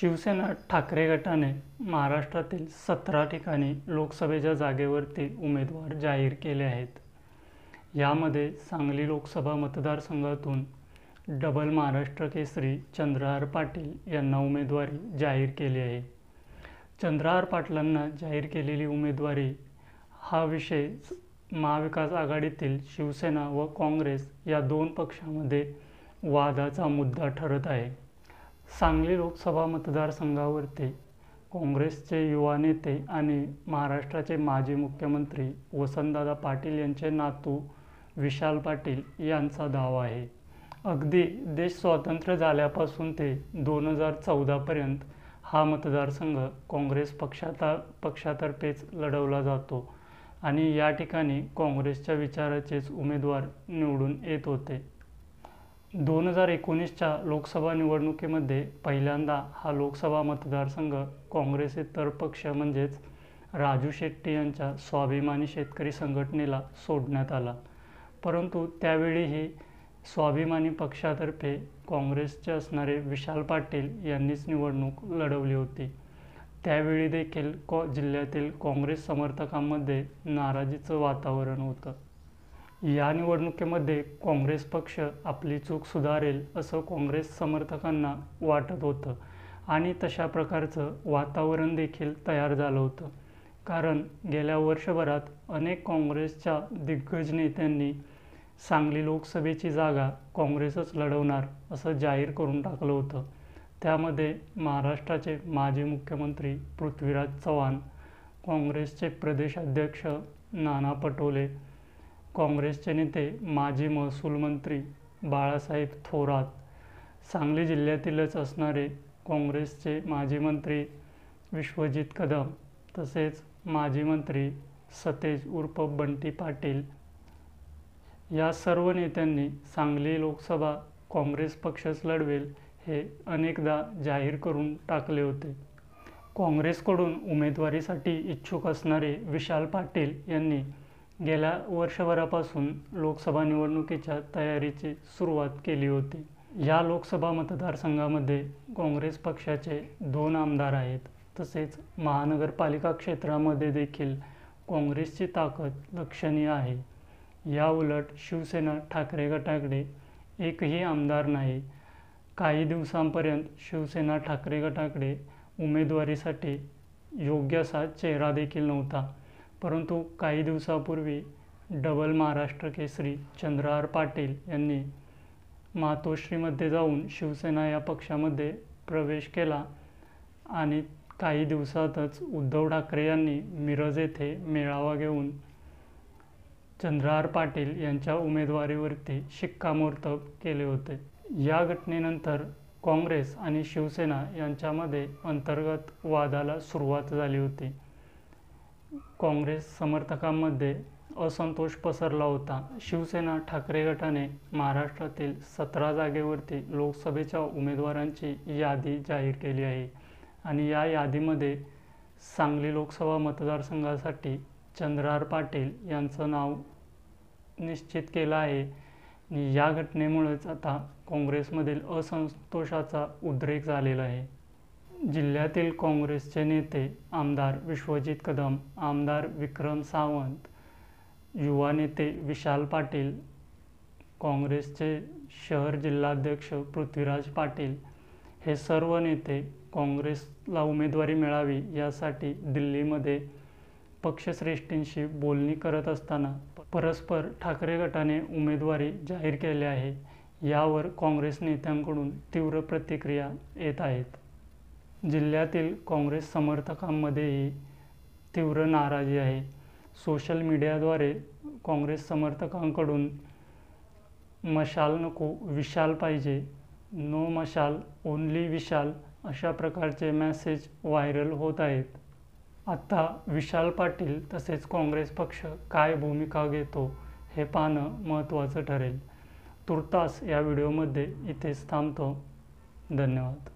शिवसेना ठाकरे गटाने महाराष्ट्रातील 17 ठिकाणी लोकसभेच्या जागेवरती उमेदवार जाहीर केले आहेत. यामध्ये सांगली लोकसभा मतदारसंघातून डबल महाराष्ट्र केसरी चंद्रहार पाटील यांना उमेदवारी जाहीर केली आहे. चंद्रहार पाटलांना जाहीर केलेली उमेदवारी हा विषय महाविकास आघाडीतील शिवसेना व काँग्रेस या दोन पक्षांमध्ये वादाचा मुद्दा ठरत आहे. सांगली लोकसभा मतदारसंघावरती काँग्रेसचे युवा नेते आणि महाराष्ट्राचे माजी मुख्यमंत्री वसंतदादा पाटील यांचे नातू विशाल पाटील यांचा दावा आहे. अगदी देश स्वतंत्र झाल्यापासून ते 2014 पर्यंत हा मतदारसंघ काँग्रेस पक्षातर्फेच लढवला जातो आणि या ठिकाणी काँग्रेसच्या विचाराचेच उमेदवार निवडून येत होते. 2019च्या लोकसभा निवडणुकीमध्ये पहिल्यांदा हा लोकसभा मतदारसंघ काँग्रेसेतर पक्ष म्हणजेच राजू शेट्टी यांच्या स्वाभिमानी शेतकरी संघटनेला सोडण्यात आला. परंतु त्यावेळीही स्वाभिमानी पक्षातर्फे काँग्रेसचे असणारे विशाल पाटील यांनीच निवडणूक लढवली होती. त्यावेळी देखील जिल्ह्यातील काँग्रेस समर्थकांमध्ये नाराजीचं वातावरण होतं. या निवडणुकीमध्ये काँग्रेस पक्ष आपली चूक सुधारेल असं काँग्रेस समर्थकांना वाटत होतं आणि तशा प्रकारचं वातावरण देखील तयार झालं होतं. कारण गेल्या वर्षभरात अनेक काँग्रेसच्या दिग्गज नेत्यांनी सांगली लोकसभेची जागा काँग्रेसच लढवणार असं जाहीर करून टाकलं होतं. त्यामध्ये महाराष्ट्राचे माजी मुख्यमंत्री पृथ्वीराज चव्हाण, काँग्रेसचे प्रदेशाध्यक्ष नाना पटोले, काँग्रेसचे नेते माजी महसूल मंत्री बाळासाहेब थोरात, सांगली जिल्ह्यातीलच असणारे काँग्रेसचे माजी मंत्री विश्वजित कदम तसेच माजी मंत्री सतेज उर्फ बंटी पाटील या सर्व नेत्यांनी सांगली लोकसभा काँग्रेस पक्षच लढवेल हे अनेकदा जाहीर करून टाकले होते. काँग्रेसकडून उमेदवारीसाठी इच्छुक असणारे विशाल पाटील यांनी गेल्या वर्षभरापासून लोकसभा निवडणुकीच्या तयारीची सुरुवात केली होती. या लोकसभा मतदारसंघामध्ये काँग्रेस पक्षाचे 2 आमदार आहेत. तसेच महानगरपालिका क्षेत्रामध्ये देखील काँग्रेसची ताकद लक्षणीय आहे. या उलट शिवसेना ठाकरे गटाकडे एकही आमदार नाही. काही दिवसांपर्यंत शिवसेना ठाकरे गटाकडे उमेदवारीसाठी योग्य असा चेहरा देखील नव्हता. परंतु काही दिवसापूर्वी डबल महाराष्ट्र केसरी चंद्रहार पाटील यांनी मातोश्रीमध्ये जाऊन शिवसेना या पक्षामध्ये प्रवेश केला आणि काही दिवसातच उद्धव ठाकरे यांनी मिरज येथे मेळावा घेऊन चंद्रहार पाटील यांच्या उमेदवारीवरती शिक्कामोर्तब केले होते. या घटनेनंतर काँग्रेस आणि शिवसेना यांच्यामध्ये अंतर्गत वादाला सुरुवात झाली होती. काँग्रेस समर्थकांमध्ये असंतोष पसरला होता. शिवसेना ठाकरे गटाने महाराष्ट्रातील 17 जागेवरती लोकसभेच्या उमेदवारांची यादी जाहीर केली आहे आणि या यादीमध्ये सांगली लोकसभा मतदारसंघासाठी चंद्रहार पाटील यांचं नाव निश्चित केलं आहे. या घटनेमुळेच आता काँग्रेसमधील असंतोषाचा उद्रेक झालेला आहे. जिल्ह्यातील काँग्रेसचे नेते आमदार विश्वजित कदम, आमदार विक्रम सावंत, युवा नेते विशाल पाटील, काँग्रेसचे शहर जिल्हाध्यक्ष पृथ्वीराज पाटील हे सर्व नेते काँग्रेसला उमेदवारी मिळावी यासाठी दिल्लीमध्ये पक्षश्रेष्ठींशी बोलणी करत असताना परस्पर ठाकरे गटाने उमेदवारी जाहीर केली आहे. यावर काँग्रेस नेत्यांकडून तीव्र प्रतिक्रिया येत आहेत. जिल्ह्यातील काँग्रेस समर्थकांमध्येही तीव्र नाराजी आहे. सोशल मीडियाद्वारे काँग्रेस समर्थकांकडून मशाल नको विशाल पाहिजे, नो मशाल ओन्ली विशाल अशा प्रकारचे मेसेज व्हायरल होत आहेत. आता विशाल पाटील तसेच काँग्रेस पक्ष काय भूमिका घेतो हे पाहणं महत्त्वाचं ठरेल. तुर्तास या व्हिडिओमध्ये इथेच थांबतो. धन्यवाद.